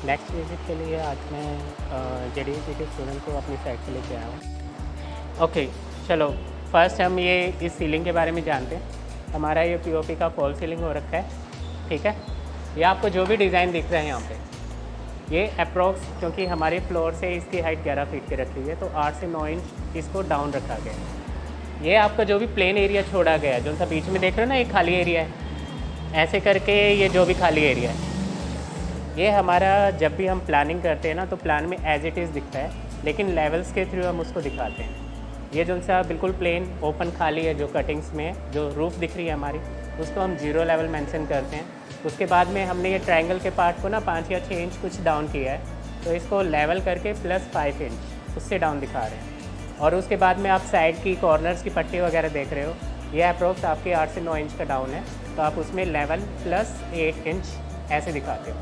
Next visit के लिए आज मैं जेडीसी के स्टूडेंट को अपनी साइड से लेके आया हूँ। ओके, चलो फर्स्ट हम ये इस सीलिंग के बारे में जानते हैं। हमारा ये पीओपी का फॉल सीलिंग हो रखा है, ठीक है। ये आपको जो भी डिज़ाइन दिख रहा है यहाँ पे, ये अप्रोक्स, क्योंकि हमारे फ्लोर से इसकी हाइट 11 फीट की रखी है, तो 8 से 9 इंच इसको डाउन रखा गया है। ये आपका जो भी प्लेन एरिया छोड़ा गया है, जो सा बीच में देख रहे हो ना, ये खाली एरिया है, ऐसे करके ये जो भी खाली एरिया है, ये हमारा जब भी हम प्लानिंग करते हैं ना, तो प्लान में एज इट इज़ दिखता है, लेकिन लेवल्स के थ्रू हम उसको दिखाते हैं। ये जो सा बिल्कुल प्लेन ओपन खाली है, जो कटिंग्स में है, जो रूफ दिख रही है हमारी, उसको हम 0 लेवल मेंशन करते हैं। उसके बाद में हमने ये ट्रायंगल के पार्ट को ना 5 या 6 इंच कुछ डाउन किया है, तो इसको लेवल करके +5 इंच उससे डाउन दिखा रहे हैं। और उसके बाद में आप साइड की कॉर्नर्स की पट्टी वगैरह देख रहे हो, ये अप्रोक्स आपके 8 से 9 इंच का डाउन है, तो आप उसमें लेवल +8 इंच ऐसे दिखाते हो।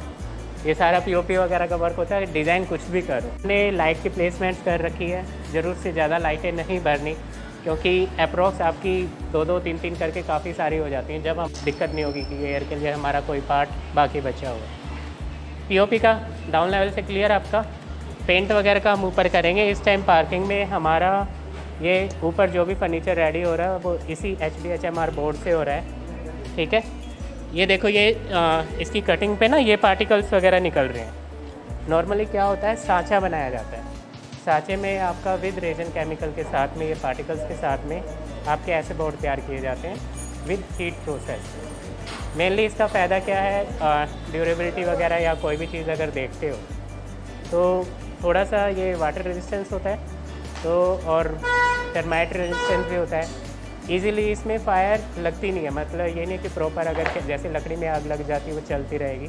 ये सारा पीओपी वगैरह का वर्क होता है। डिज़ाइन कुछ भी करो, हमने लाइट की प्लेसमेंट्स कर रखी है, ज़रूरत से ज़्यादा लाइटें नहीं भरनी, क्योंकि अप्रोक्स आपकी 2-2, 3-3 करके काफ़ी सारी हो जाती हैं, जब हम दिक्कत नहीं होगी कि एयर के लिए हमारा कोई पार्ट बाकी बचा हुआ। पीओपी का डाउन लेवल से क्लियर आपका। पेंट वगैरह का हम ऊपर करेंगे। इस टाइम पार्किंग में हमारा ये ऊपर जो भी फर्नीचर रेडी हो रहा है वो इसी HDHMR बोर्ड से हो रहा है, ठीक है। ये देखो, ये इसकी कटिंग पे ना ये पार्टिकल्स वगैरह निकल रहे हैं। नॉर्मली क्या होता है, सांचा बनाया जाता है, सांचे में आपका विद रेजन केमिकल के साथ में, ये पार्टिकल्स के साथ में आपके ऐसे बोर्ड तैयार किए जाते हैं विद हीट प्रोसेस। मेनली इसका फ़ायदा क्या है, ड्यूरेबिलिटी वगैरह या कोई भी चीज़ अगर देखते हो तो थोड़ा सा ये वाटर रेजिस्टेंस होता है, तो और टर्माइट रेजिस्टेंस भी होता है। इजीली इसमें फायर लगती नहीं है, मतलब ये नहीं कि प्रॉपर अगर जैसे लकड़ी में आग लग जाती है वो चलती रहेगी,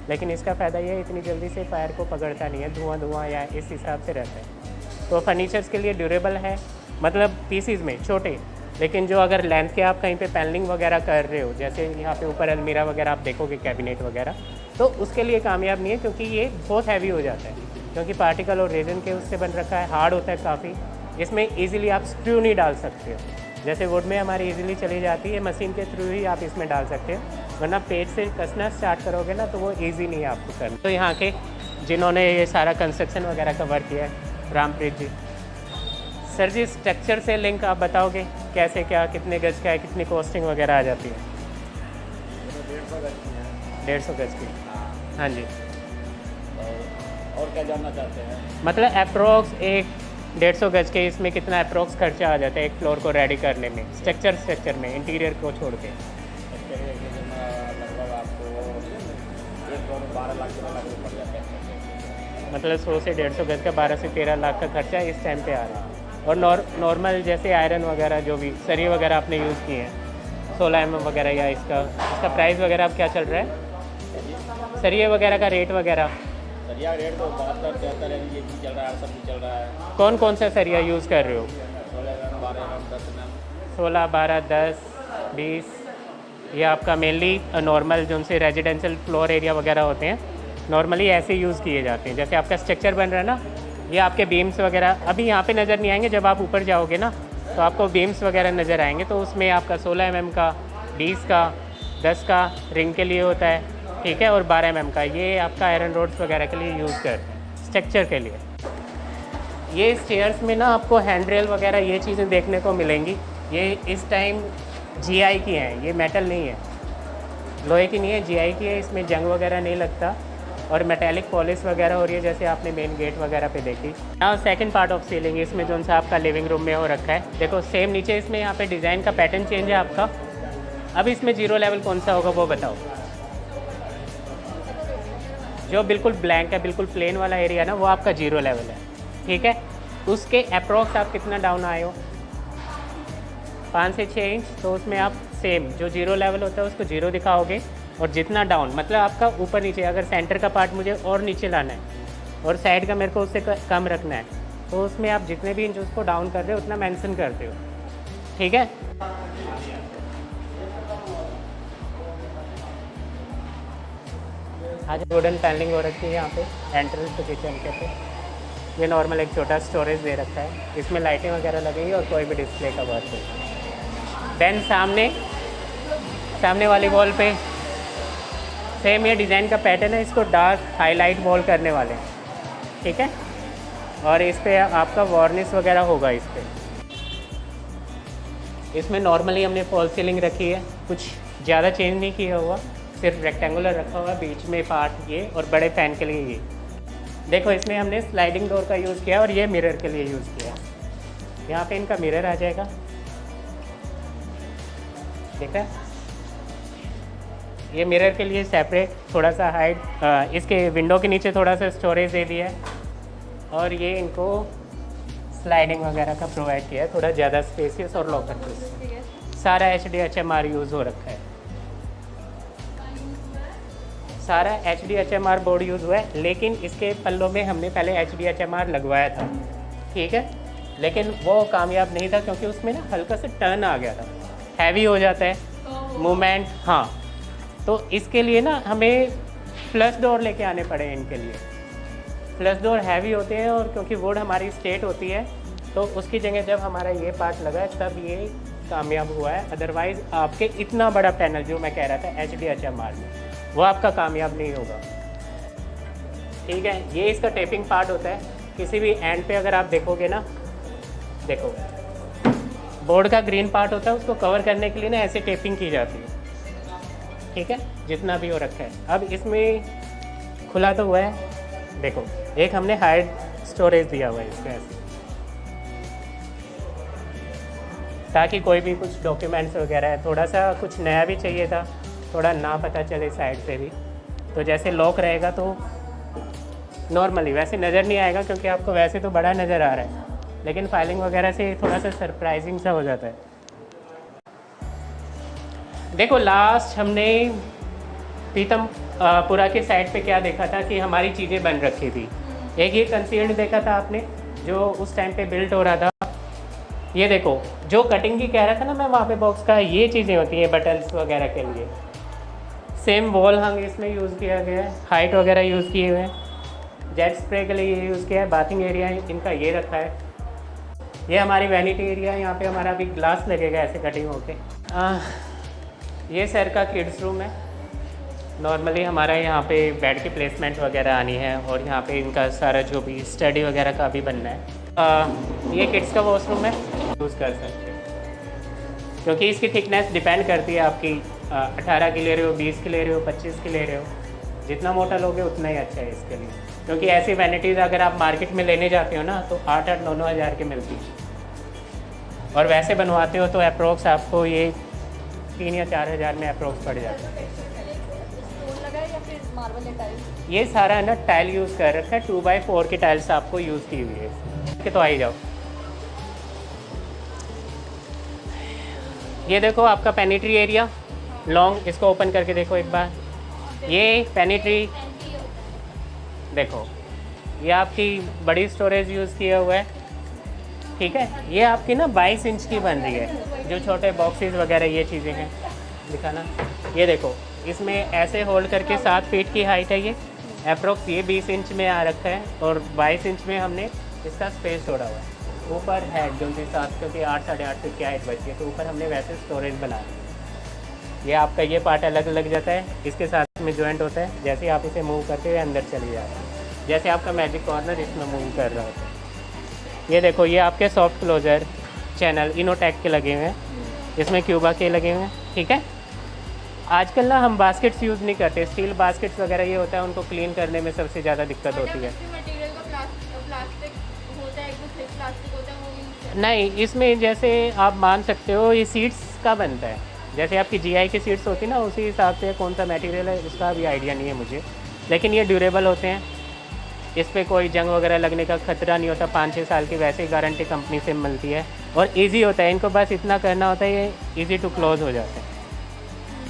लेकिन इसका फ़ायदा ये है इतनी जल्दी से फायर को पकड़ता नहीं है, धुआं या इस हिसाब से रहता है। तो फर्नीचर्स के लिए ड्यूरेबल है, मतलब पीसीज में छोटे, लेकिन जो अगर लेंथ के आप कहीं पे पैनलिंग वगैरह कर रहे हो, जैसे यहाँ पे ऊपर अलमीरा वगैरह आप देखोगे, कैबिनेट वगैरह, तो उसके लिए कामयाब नहीं है, क्योंकि ये बहुत हैवी हो जाता है, क्योंकि पार्टिकल और रेजन के उससे बन रखा है, हार्ड होता है काफ़ी। इसमें ईजिली आप स्क्रू नहीं डाल सकते हो, जैसे वुड में हमारी इजीली चली जाती है, मशीन के थ्रू ही आप इसमें डाल सकते हो, वरना पेज से कसना स्टार्ट करोगे ना तो वो इजी नहीं है आपको करना। तो यहाँ के जिन्होंने ये सारा कंस्ट्रक्शन वगैरह का वर्क किया है, रामप्रीत जी। सर जी, स्ट्रक्चर से लिंक आप बताओगे कैसे, क्या, कितने गज का है, कितनी कॉस्टिंग वगैरह आ जाती है? 150 गज की। हाँ जी। और क्या जानना चाहते हैं? मतलब अप्रोक्स एक 150 गज के इसमें कितना अप्रोक्स खर्चा आ जाता है एक फ्लोर को रेडी करने में, स्ट्रक्चर में, इंटीरियर को छोड़ के? लगभग आपको 12 लाख पड़ जाता है। मतलब 100 से 150 गज का 12 से 13 लाख का खर्चा इस टाइम पे आ रहा है। और नॉर्मल जैसे आयरन वगैरह जो भी सरिये वगैरह आपने यूज़ किए हैं, 16 mm वगैरह, या इसका प्राइस वगैरह अब क्या चल रहा है, सरिये वगैरह का रेट वगैरह? सरिया रेट तो 72, 73 ये भी चल रहा है, सब भी चल रहा है। कौन कौन सा सरिया यूज़ कर रहे हो? 16, 12, 10 mm। 16, 12, 10, 20। ये आपका मेनली नॉर्मल जो उनसे रेजिडेंशियल फ्लोर एरिया वगैरह होते हैं, नॉर्मली ऐसे यूज़ किए जाते हैं। जैसे आपका स्ट्रक्चर बन रहा है ना, ये आपके बीम्स वगैरह अभी यहाँ पे नज़र नहीं आएंगे, जब आप ऊपर जाओगे ना तो आपको बीम्स वगैरह नज़र आएंगे, तो उसमें आपका 16 mm का, 20 का, 10 का रिंग के लिए होता है, ठीक है, और 12 mm का ये आपका आयरन रोड्स वगैरह के लिए यूज़ करते हैं स्ट्रक्चर के लिए। ये स्टेयर्स में ना आपको हैंड रेल वगैरह ये चीज़ें देखने को मिलेंगी। ये इस टाइम GI की हैं, ये मेटल नहीं है, लोहे की नहीं है, GI की है, इसमें जंग वगैरह नहीं लगता, और मेटेलिक पॉलिश वगैरह हो रही है, जैसे आपने मेन गेट वगैरह पे देखी। now second part of ceiling, इसमें जो सा आपका लिविंग रूम में हो रखा है, देखो सेम नीचे इसमें यहाँ पे डिज़ाइन का पैटर्न चेंज है आपका। अब इसमें 0 लेवल कौन सा होगा वो बताओ? जो बिल्कुल ब्लैंक है, बिल्कुल प्लेन वाला एरिया ना, वो आपका 0 लेवल है, ठीक है। उसके अप्रोक्स आप कितना डाउन आए हो? 5 से 6 इंच। तो उसमें आप सेम जो 0 लेवल होता है उसको 0 दिखाओगे, और जितना डाउन, मतलब आपका ऊपर नीचे, अगर सेंटर का पार्ट मुझे और नीचे लाना है और साइड का मेरे को उससे कम रखना है, तो उसमें आप जितने भी इंच उसको डाउन कर रहे हो उतना मेंशन करते हो, ठीक है। आज वुडन पैनलिंग हो रखी है यहाँ पे एंट्रेंस टू किचन के पे। ये नॉर्मल एक छोटा स्टोरेज दे रखा है, इसमें लाइटें वगैरह लगेगी और कोई भी डिस्प्ले का वर्क है। देन सामने वाली वॉल पे सेम ये डिज़ाइन का पैटर्न है, इसको डार्क हाईलाइट वॉल करने वाले हैं, ठीक है। और इस पर आपका वार्निश वगैरह होगा इस पर। इसमें नॉर्मली हमने फॉल सीलिंग रखी है, कुछ ज़्यादा चेंज नहीं किया हुआ, सिर्फ रेक्टेंगुलर रखा हुआ है, बीच में पार्ट ये और बड़े फैन के लिए ये। देखो इसमें हमने स्लाइडिंग डोर का यूज़ किया और ये मिरर के लिए यूज़ किया। यहाँ पे इनका मिरर आ जाएगा, देखा ये मिरर के लिए सेपरेट थोड़ा सा हाइट, इसके विंडो के नीचे थोड़ा सा स्टोरेज दे दिया है और ये इनको स्लाइडिंग वगैरह का प्रोवाइड किया है, थोड़ा ज़्यादा स्पेसियस और लॉकर पीस। सारा HDHMR यूज़ हो रखा है, सारा HDHMR बोर्ड यूज़ हुआ है, लेकिन इसके पल्लों में हमने पहले HDHMR लगवाया था, ठीक है, लेकिन वो कामयाब नहीं था क्योंकि उसमें ना हल्का सा टर्न आ गया था, हैवी हो जाता है मूवमेंट। हाँ, तो इसके लिए ना हमें फ्लश डोर लेके आने पड़े इनके लिए। फ्लश डोर हैवी होते हैं और क्योंकि वुड हमारी स्ट्रेट होती है तो उसकी जगह जब हमारा ये पार्ट लगा है तब ये कामयाब हुआ है। अदरवाइज़ आपके इतना बड़ा पैनल जो मैं कह रहा था HDHMR में, वो आपका कामयाब नहीं होगा, ठीक है। ये इसका टेपिंग पार्ट होता है, किसी भी एंड पे अगर आप देखोगे ना, देखो बोर्ड का ग्रीन पार्ट होता है, उसको कवर करने के लिए ना ऐसे टेपिंग की जाती है, ठीक है, जितना भी हो रखा है। अब इसमें खुला तो हुआ है, देखो एक हमने हाइड स्टोरेज दिया हुआ है इसमें ऐसे, ताकि कोई भी कुछ डॉक्यूमेंट्स वगैरह है, थोड़ा सा कुछ नया भी चाहिए था, थोड़ा ना पता चले साइड से भी, तो जैसे लॉक रहेगा तो नॉर्मली वैसे नज़र नहीं आएगा क्योंकि आपको वैसे तो बड़ा नज़र आ रहा है, लेकिन फाइलिंग वगैरह से थोड़ा सा सरप्राइजिंग सा हो जाता है। देखो लास्ट हमने पीतमपुरा के साइड पे क्या देखा था कि हमारी चीज़ें बन रखी थी। एक ये कंसील्ड देखा था आपने जो उस टाइम पे बिल्ट हो रहा था, ये देखो जो कटिंग की कह रहा था ना मैं वहाँ पे बॉक्स का, ये चीज़ें होती हैं बटन्स वगैरह के लिए। सेम वॉल हंग इसमें यूज़ किया गया है, हाइट वगैरह यूज़ किए हुए हैं, जेट स्प्रे के लिए ये यूज़ किया है, बाथिंग एरिया इनका ये रखा है, ये हमारी वैनिटी एरिया, यहाँ पे हमारा अभी ग्लास लगेगा ऐसे कटिंग होके। ये सर का किड्स रूम है, नॉर्मली हमारा यहाँ पे बेड की प्लेसमेंट वगैरह आनी है और यहाँ पे इनका सारा जो भी स्टडी वगैरह का भी बनना है। ये किड्स का वॉशरूम है, यूज़ कर सकते हैं क्योंकि इसकी थिकनेस डिपेंड करती है आपकी 18 की ले रहे हो, 20 की ले रहे हो, 25 की ले रहे हो, जितना मोटा लोगे उतना ही अच्छा है इसके लिए। क्योंकि ऐसी वैनिटीज़ अगर आप मार्केट में लेने जाते हो ना तो 8-8, 9-9 हज़ार की मिलती है और वैसे बनवाते हो तो अप्रोक्स आपको ये 3 या 4 हज़ार में अप्रोक्स पड़ जाता है। ये सारा ना टाइल यूज़ कर रखा है, 2x4 की टाइल्स आपको यूज़ की हुई है कि तो आई जाओ। ये देखो आपका पेनिट्री एरिया लॉन्ग, इसको ओपन करके देखो एक बार, ये पेनिट्री देखो, ये आपकी बड़ी स्टोरेज यूज़ किया हुआ है, ठीक है। ये आपकी ना 22 इंच की बन रही है, जो छोटे बॉक्सेस वगैरह ये चीज़ें हैं, दिखाना। ये देखो इसमें ऐसे होल्ड करके 7 फीट की हाइट है, ये अप्रोक्स ये 20 इंच में आ रखा है और 22 इंच में हमने इसका स्पेस छोड़ा हुआ है। ऊपर है क्योंकि 7 क्योंकि 8 साढ़े 8 फीट की हाइट बची है तो ऊपर हमने वैसे स्टोरेज बना दी। ये आपका ये पार्ट अलग लग जाता है, इसके साथ में जॉइंट होता है, जैसे ही आप इसे मूव करते हुए अंदर चले जाते हैं, जैसे आपका मैजिक कॉर्नर इसमें मूव कर रहा होता है। ये देखो ये आपके सॉफ्ट क्लोजर चैनल इनोटेक के लगे हुए हैं, इसमें क्यूबा के लगे हुए हैं, ठीक है। आजकल ना हम बास्केट्स यूज़ नहीं करते, स्टील बास्केट्स वगैरह ये होता है, उनको क्लीन करने में सबसे ज़्यादा दिक्कत होती है। नहीं, इसमें जैसे आप मान सकते हो ये सीट्स का बनता है, जैसे आपकी GI की सीट्स होती है ना, उसी हिसाब से कौन सा मटेरियल है इसका भी आइडिया नहीं है मुझे, लेकिन ये ड्यूरेबल होते हैं, इस पर कोई जंग वगैरह लगने का खतरा नहीं होता, 5-6 साल की वैसे ही गारंटी कंपनी से मिलती है और ईजी होता है, इनको बस इतना करना होता है, ये ईजी टू क्लोज हो जाते हैं।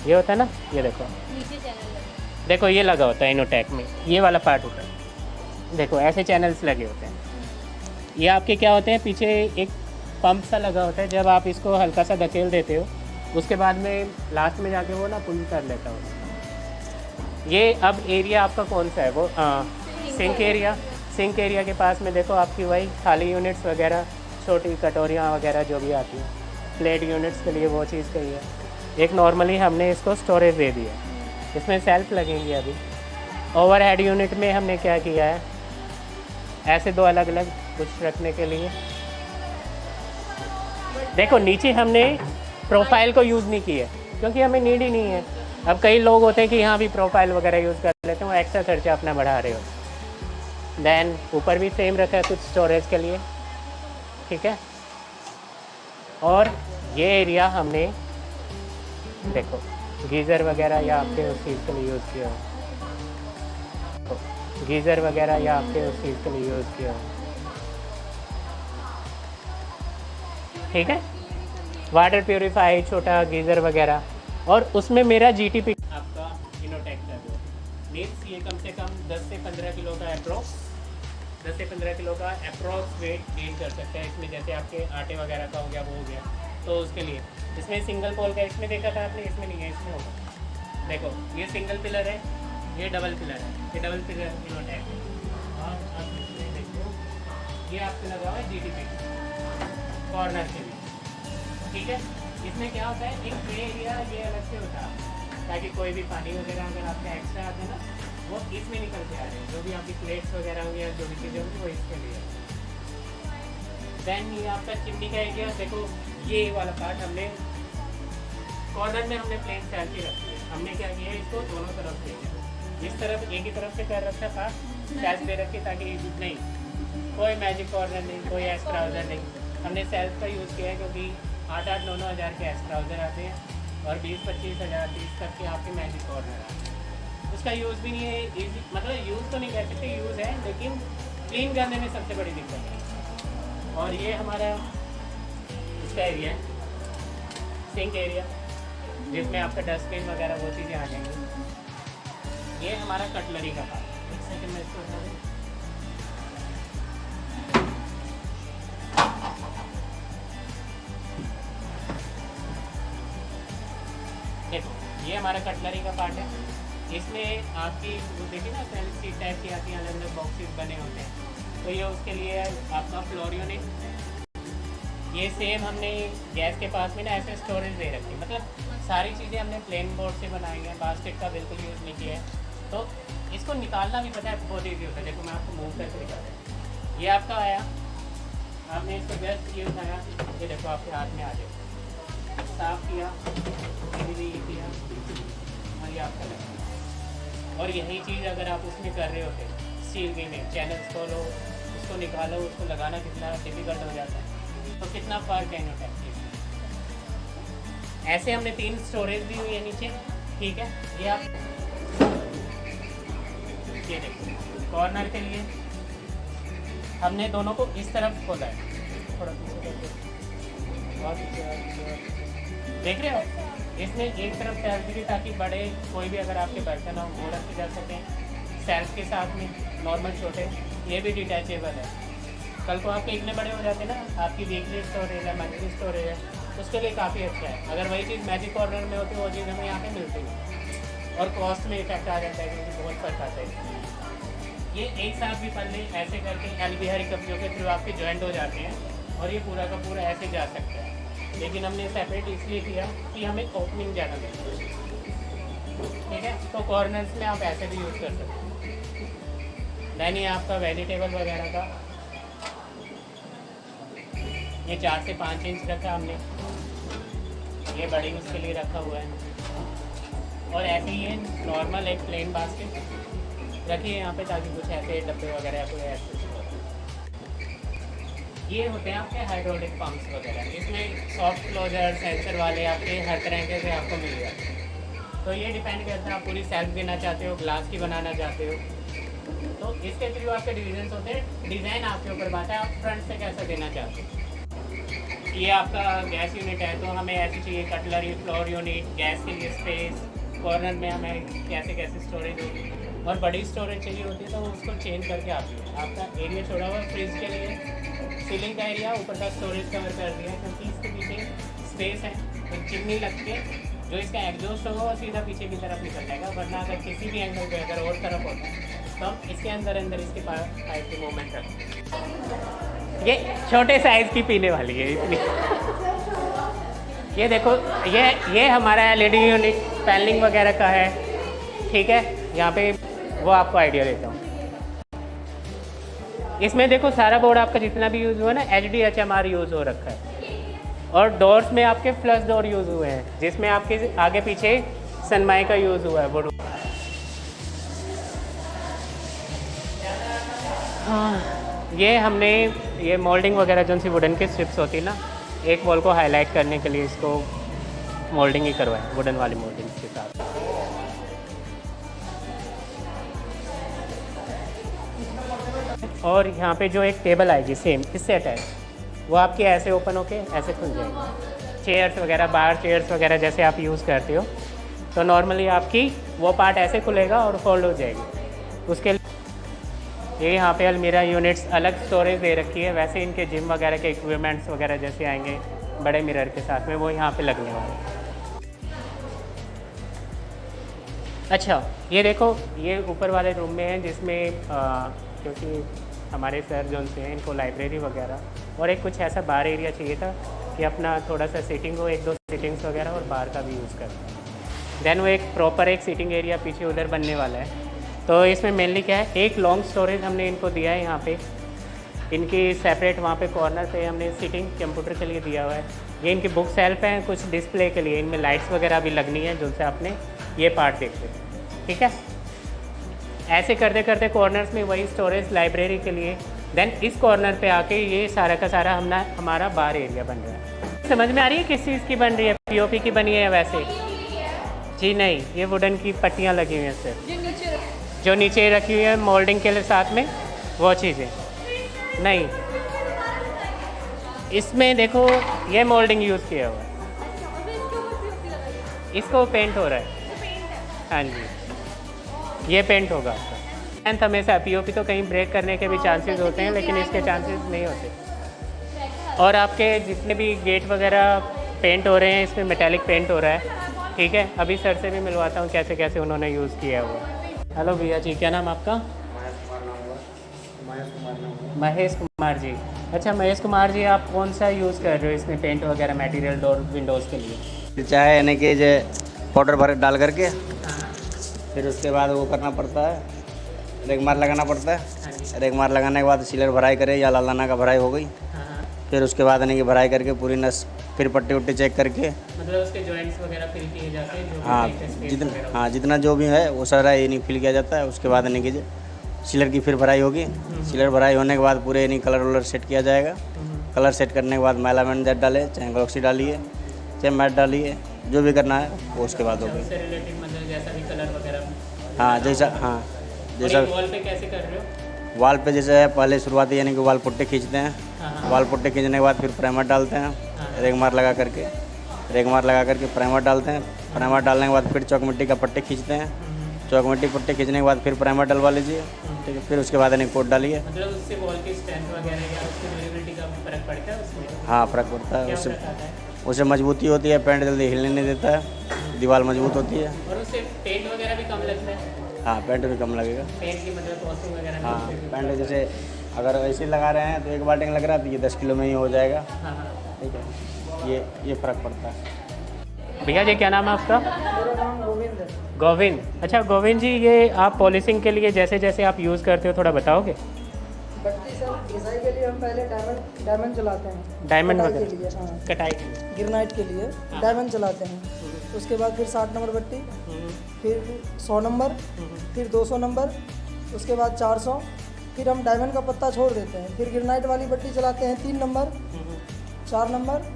ये होता है ना, ये देखो ये लगा होता है इनोटेक में, ये वाला पार्ट होता है, देखो ऐसे चैनल्स लगे होते हैं। ये आपके क्या होते हैं, पीछे एक पंप सा लगा होता है, जब आप इसको हल्का सा धकेल देते हो उसके बाद में लास्ट में जाके वो ना पुल कर लेता हो। ये अब एरिया आपका कौन सा है, वो सिंक एरिया। सिंक एरिया के पास में देखो आपकी वही थाली यूनिट्स वगैरह, छोटी कटोरियाँ वगैरह जो भी आती हैं, प्लेट यूनिट्स के लिए वो चीज़ कही है। एक नॉर्मली हमने इसको स्टोरेज दे दी है, इसमें सेल्फ लगेंगी अभी। ओवरहेड यूनिट में हमने क्या किया है, ऐसे दो अलग अलग कुछ रखने के लिए। देखो नीचे हमने प्रोफाइल को यूज़ नहीं किया क्योंकि हमें नीड ही नहीं है। अब कई लोग होते हैं कि यहाँ भी प्रोफाइल वगैरह यूज़ कर लेते हैं, वो एक्स्ट्रा खर्चा अपना बढ़ा रहे हो। देन ऊपर भी सेम रखा है कुछ स्टोरेज के लिए, ठीक है। और ये एरिया हमने देखो गीज़र वगैरह या आपके उस चीज़ के लिए यूज़ किया हो, गीज़र वगैरह या आपके उस चीज़ के लिए यूज़ किया हो, ठीक है। वाटर प्योरीफाई, छोटा गीज़र वगैरह, और उसमें मेरा GTP आपका इनोटेक का जो मीन्स ये कम से कम 10 से 15 किलो का अप्रोक्स 10 से 15 किलो का अप्रोक्स वेट गेन कर सकते हैं इसमें। जैसे आपके आटे वगैरह का हो गया, वो हो गया, तो उसके लिए इसमें सिंगल पोल का, इसमें देखा था आपने, इसमें नहीं है, इसमें होगा। देखो ये सिंगल पिलर है, ये डबल पिलर है, ये डबल पिलर इनोटेक। और अब इसमें देखो ये आपको लगा हुआ है GTP कॉर्नर के लिए, ठीक है। इसमें क्या होता है, एक प्ले एरिया ये अलग से होता है ताकि कोई भी पानी वगैरह अगर आपका एक्स्ट्रा आता है ना, वो इसमें निकल के आ रहे हैं। जो भी आपकी प्लेट्स वगैरह होंगी या जो भी चीज़ें होंगी वो इसके लिए। देन ये आपका चिमनी का एरिया, देखो ये वाला पार्ट हमने कॉर्नर में हमने प्लेन स्टाइल की रखी है। हमने क्या किया है, इसको दोनों तरफ से, इस तरफ एक ही तरफ से कर रखा था, सेल्फ दे रखी ताकि नहीं कोई मैजिक कॉर्नर नहीं, कोई एक्स्ट्रा ट्राउज़र नहीं। हमने सेल्फ का यूज़ किया है क्योंकि 8-9 हज़ार के एक्स्ट्रा ट्राउज़र आते हैं और 20-25 हज़ार 30 तक के आपके मैजिक कॉर्नर आते हैं। उसका यूज़ भी नहीं है, ईजी मतलब यूज़ तो नहीं कह सकते, यूज़ है लेकिन क्लीन करने में सबसे बड़ी दिक्कत है। और ये हमारा इसका एरिया है, सिंक एरिया, जिसमें आपका डस्टबिन वगैरह वो चीज़ें आ जाएंगी। ये हमारा कटलरी का पार्ट, एक सेकंड में इसको उठा दें। देखो ये हमारा कटलरी का पार्ट है। इसमें आपकी वो देखिए ना सीट टाइप की आती है, अलग अलग बॉक्सेस बने होते हैं, तो ये उसके लिए आपका फ्लोर यूनिट। ये सेम हमने गैस के पास में ना ऐसे स्टोरेज दे रखी है, मतलब सारी चीज़ें हमने प्लेन बोर्ड से बनाई हैं, बास्केट का बिल्कुल यूज़ नहीं किया है। तो इसको निकालना भी पता है बहुत ईजी होता है। देखो मैं आपको मूव करके दिखा रहा हूँ। ये आपका आया, आपने इसको जस्ट ये उठाया, ये देखो आपके हाथ में आ जाए, साफ किया, ये किया और ये आपका लगा। और यही चीज़ अगर आप उसमें कर रहे होते स्टील की में, चैनल्स खोलो, उसको निकालो, उसको लगाना कितना डिफिकल्ट हो जाता है, तो कितना फ़र्क है इनोटेक के। ऐसे हमने 3 स्टोरेज दी हुई है नीचे, ठीक है। ये आप ये देखो कॉर्नर के लिए हमने दोनों को इस तरफ खोला है, थोड़ा पीछे करके और देख रहे हो, इसमें एक तरफ सेल्फ दी ताकि बड़े कोई भी अगर आपके बर्तन हो वो रखे जा सकें सेल्फ के साथ में, नॉर्मल छोटे। ये भी डिटैचेबल है, कल को आपके इतने बड़े हो जाते हैं ना, आपकी वीकली स्टोरेज है, मंथली स्टोरेज है, उसके लिए काफ़ी अच्छा है। अगर वही चीज़ मैजिक कॉर्नर में होती है, वो चीज़ हमें यहाँ पे मिलती है और कॉस्ट में इफेक्ट आ जाता है क्योंकि बहुत फर्क आता है। ये एक साथ भी पल्ले ऐसे करके LB हरी कब्जियों के थ्रू आपके जॉइंट हो जाते हैं और ये पूरा का पूरा ऐसे जा सकता है। लेकिन हमने सेपरेट इसलिए किया कि हमें ओपनिंग ज़्यादा मिलती है, ठीक है। तो कॉर्नर्स में आप ऐसे भी यूज़ कर सकते हैं। दैन ये आपका वेजिटेबल वगैरह का ये 4 से 5 इंच रखा हमने, ये बड़ी उसके लिए रखा हुआ है। और ऐसे ही ये नॉर्मल एक प्लेन बास्केट रखिए यहाँ पे ताकि कुछ ऐसे डब्बे वगैरह कोई ऐसे। ये होते हैं आपके हाइड्रोलिक पंप्स वगैरह, इसमें सॉफ्ट क्लोजर सेंसर वाले आपके हर तरह के से आपको मिल जाते हैं। तो ये डिपेंड करता है आप पूरी सेल्फ देना चाहते हो, ग्लास की बनाना चाहते हो, तो इसके थ्रू आपके डिवीजन होते हैं। डिज़ाइन आपके ऊपर बात है, आप फ्रंट से कैसा देना चाहते हो। ये आपका गैस यूनिट है तो हमें ऐसी चाहिए कटलरी, फ्लोर यूनिट, गैस के लिए स्पेस, कॉर्नर में हमें कैसे कैसे स्टोरेज होगी, और बड़ी स्टोरेज चाहिए होती है तो उसको चेंज करके आती है। आपका एरिया छोड़ा हुआ फ्रिज के लिए, सीलिंग का एरिया ऊपर का स्टोरेज कवर कर दिया है क्योंकि इसके पीछे स्पेस है। तो चिमनी लग के जो इसका एग्जॉस्ट होगा वो सीधा पीछे की तरफ निकल जाएगा, वरना अगर किसी भी एंगल पे अगर और तरफ होता है तो हम इसके अंदर इसके पाइप की मूवमेंट रखते हैं। ये छोटे साइज़ की पीने वाली है इतनी। ये देखो ये हमारा LED यूनिट पैनलिंग वगैरह का है, ठीक है, यहाँ पे वो आपको आइडिया देता हूँ। इसमें देखो सारा बोर्ड आपका जितना भी यूज़ हुआ ना HDHMR यूज़ हो रखा है, और डोर्स में आपके फ्लश डोर यूज़ हुए हैं जिसमें आपके आगे पीछे सनमाई का यूज़ हुआ है वो। हाँ, ये हमने ये मोल्डिंग वगैरह जो सी वुडन की स्ट्रिप्स होती है ना, एक वॉल को हाईलाइट करने के लिए इसको मोल्डिंग ही करवाएं वुडन वाली मोल्डिंग के साथ। और यहाँ पे जो एक टेबल आएगी सेम इससे अटैच, वो आपकी ऐसे ओपन होके ऐसे खुल जाएगी। चेयर्स वगैरह, बार चेयर्स वगैरह जैसे आप यूज़ करते हो, तो नॉर्मली आपकी वो पार्ट ऐसे खुलेगा और फोल्ड हो जाएगी। उसके ये यहाँ पे अलमीरा यूनिट्स अलग स्टोरेज दे रखी है, वैसे इनके जिम वगैरह के इक्विपमेंट्स वगैरह जैसे आएंगे बड़े मिरर के साथ में, वो यहाँ पे लगने वाले हैं। अच्छा, ये देखो ये ऊपर वाले रूम में है जिसमें क्योंकि हमारे सर जो से हैं इनको लाइब्रेरी वगैरह और एक कुछ ऐसा बार एरिया चाहिए था कि अपना थोड़ा सा सीटिंग हो, एक दो सीटिंग्स वगैरह और बार का भी यूज़ करते। देन वो एक प्रॉपर एक सीटिंग एरिया पीछे उधर बनने वाला है। तो इसमें मेनली क्या है, एक लॉन्ग स्टोरेज हमने इनको दिया है यहाँ पे, इनकी सेपरेट वहाँ पे कॉर्नर पे हमने सीटिंग कंप्यूटर के लिए दिया हुआ है। ये इनकी बुक सेल्फ हैं कुछ डिस्प्ले के लिए, इनमें लाइट्स वगैरह भी लगनी है जिनसे आपने ये पार्ट देखते हैं। ठीक है, ऐसे करते करते कॉर्नर्स में वही स्टोरेज लाइब्रेरी के लिए। देन इस कॉर्नर पे आके ये सारा का सारा हमारा बार एरिया बन रहा है। समझ में आ रही है किस चीज़ की बन रही है? POP की बनी है वैसे? जी नहीं, ये वुडन की पट्टियाँ लगी हुई हैं सिर्फ, जो नीचे रखी हुई है मोल्डिंग के लिए साथ में वो चीज़ें नहीं। इसमें देखो ये मोल्डिंग यूज़ किया हुआ है, इसको पेंट हो रहा है। हाँ जी, ये पेंट होगा आपका। एंड हमेशा POP तो कहीं ब्रेक करने के भी चांसेस होते हैं, लेकिन इसके चांसेस नहीं होते। और आपके जितने भी गेट वगैरह पेंट हो रहे हैं, इसमें मेटालिक पेंट हो रहा है। ठीक है, अभी सर से भी मिलवाता हूँ कैसे कैसे उन्होंने यूज़ किया हुआ। हेलो भैया जी, क्या नाम आपका? महेश कुमार जी। अच्छा महेश कुमार जी, आप कौन सा यूज़ कर रहे हो इसमें पेंट वगैरह मटेरियल डोर विंडोज़ के लिए? चाहे यानी कि जो पाउडर भर डाल करके फिर उसके बाद वो करना पड़ता है, रेगमार लगाना पड़ता है। रेगमार लगाने के बाद सीलर भराई करे या लालाना का भराई हो गई, फिर उसके बाद यानी कि भराई करके पूरी नस फिर पट्टी उट्टी चेक करके, मतलब उसके जॉइंट्स वगैरह फिल किए जाते हैं। हाँ जितना जो भी है वो सारा ये नहीं फिल किया जाता है। उसके बाद यानी कि सीलर की फिर भराई होगी। सीलर भराई होने के बाद पूरे यानी कलर वलर सेट किया जाएगा। कलर सेट करने के बाद मैलामेंट जेट डाले, चाहे ग्लॉक्सी डालिए, चाहे मैट डालिए, जो भी करना है वो उसके बाद होगी। हाँ जैसा वॉल पे कैसे कर रहे हो? वाल पे जैसे है पहले शुरुआती यानी कि वाल पुट्टे खींचते हैं। वाल पुट्टे खींचने के बाद फिर प्राइमर डालते हैं, रेगमार लगा करके प्राइमर डालते हैं। प्राइमर डालने के बाद फिर चौक मिट्टी का पट्टे खींचते हैं। चौक मिट्टी पट्टे खींचने के बाद फिर प्राइमर डलवा लीजिए। ठीक है, फिर उसके बाद यानी कोट डालिए। मतलब उससे वॉल की स्ट्रेंथ वगैरह या उसकी ड्यूरेबिलिटी का फर्क पड़ता है उसमें? हाँ फर्क पड़ता है। उससे मजबूती होती है, पेंट जल्दी हिलने नहीं देता है, दीवार मजबूत होती है। और उससे पेंट वगैरह भी कम लगता है? हाँ पेंट भी कम लगेगा। पेंट की मतलब कॉस्टिंग वगैरह? हाँ पेंट जैसे अगर ऐसे लगा रहे हैं तो एक बाल्टिंग लग रहा है तो ये 10 किलो में ही हो जाएगा। ठीक है, ये फ़र्क पड़ता है। भैया जी क्या नाम है आपका? गोविंद। गोविंद। अच्छा गोविंद जी, ये आप पॉलिशिंग के लिए जैसे जैसे आप यूज़ करते हो थोड़ा बताओगे? बत्ती सर घिसाई के लिए हम पहले डायमंड चलाते हैं। डायमंड कटाई वगैरह के लिए, हाँ कटाई के लिए। गिरनाइट के लिए डायमंड चलाते हैं। उसके बाद फिर 60 नंबर बत्ती, फिर 100 नंबर, फिर 200 नंबर, उसके बाद 400, फिर हम डायमंड का पत्ता छोड़ देते हैं। फिर गिरनाइट वाली बत्ती चलाते हैं 3 नंबर, 4 नंबर,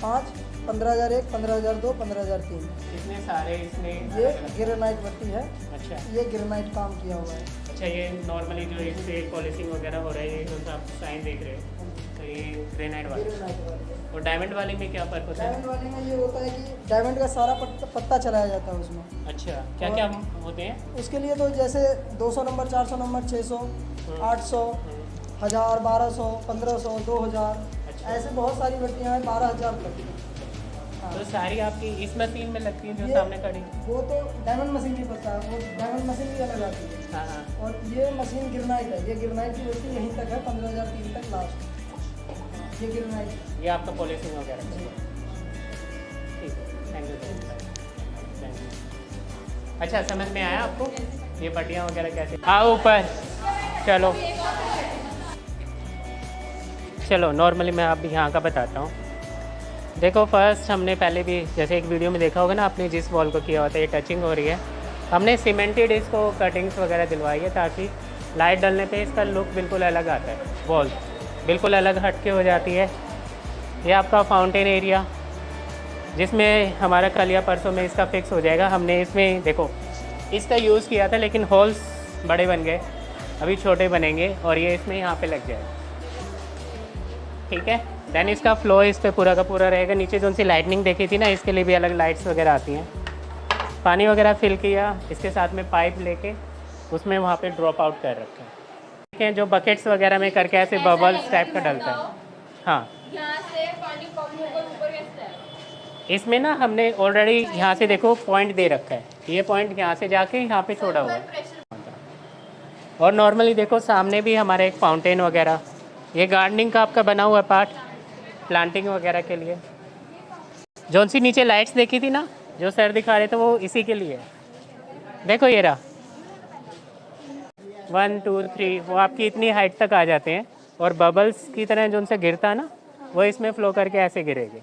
5, 15,001, 15,002, 15,003। इतने सारे इसमें ये गिरनाइट बत्ती है। अच्छा ये गिरनाइट काम किया हुआ है। अच्छा, ये नॉर्मली जो इससे पॉलिशिंग वगैरह हो रहा है, ये जो आप साइन देख रहे हो तो ये ग्रेनाइट वाली। गिरनाइट वाली। और डायमंड वाली में क्या फ़र्क होता है? डायमंड वाली में ये होता है कि डायमंड का सारा पत्ता चलाया जाता है उसमें। अच्छा, क्या क्या होते हैं उसके लिए तो जैसे 200 नंबर, 400 नंबर, 600, 800, 1000, 1200, 1500, 2000, ऐसे बहुत सारी बत्तियाँ हैं, 12,000 तक। हाँ। तो सारी आपकी इस मशीन में लगती है जो ये- सामने खड़ी? वो तो डायमंड मशीन की पता है, वो डायमंड मशीन भी अलग आती है। हाँ हाँ। और ये मशीन गिरनाइट है। ये गिरनाइट की बत्ती यहीं तक है, 15,003 तक लास्ट। ये गिरनाइट। ये आपका पॉलिशिंग वगैरह ठीक है, थैंक यू। अच्छा समझ में आया आपको ये पट्टियाँ वगैरह कैसे? आओ ऊपर, चलो चलो नॉर्मली मैं आप यहाँ का बताता हूँ। देखो फर्स्ट हमने पहले भी जैसे एक वीडियो में देखा होगा ना, आपने जिस वॉल को किया होता है, ये टचिंग हो रही है, हमने सीमेंटेड इसको कटिंग्स वगैरह दिलवाई है ताकि लाइट डलने पे इसका लुक बिल्कुल अलग आता है, वॉल बिल्कुल अलग हटके हो जाती है। ये आपका फाउंटेन एरिया जिसमें हमारा कल या परसों में इसका फिक्स हो जाएगा। हमने इसमें देखो इसका यूज़ किया था लेकिन होल्स बड़े बन गए, अभी छोटे बनेंगे और ये इसमें यहाँ पे लग जाएगा, ठीक है। देन इसका फ्लो इस पे पूरा का पूरा रहेगा। नीचे जो सी लाइटनिंग देखी थी ना, इसके लिए भी अलग लाइट्स वगैरह आती हैं। पानी वगैरह फिल किया, इसके साथ में पाइप लेके उसमें वहाँ पे ड्रॉप आउट कर रखा है, ठीक है। जो बकेट्स वगैरह में करके ऐसे बबल्स टाइप का डलता है। हाँ यहाँ से पानी कम होकर ऊपर कैसे है? इसमें ना हमने ऑलरेडी यहाँ से देखो पॉइंट दे रखा है, ये पॉइंट यहाँ से जाके यहाँ पे छोड़ा हुआ है। और नॉर्मली देखो सामने भी हमारे एक फाउंटेन वगैरह, ये गार्डनिंग का आपका बना हुआ पार्ट प्लांटिंग वगैरह के लिए। जौन सी नीचे लाइट्स देखी थी ना जो सर दिखा रहे थे, वो इसी के लिए है। देखो ये रहा 1 2 3, वो आपकी इतनी हाइट तक आ जाते हैं और बबल्स की तरह जो उनसे गिरता है ना, वो इसमें फ्लो करके ऐसे गिरेगी।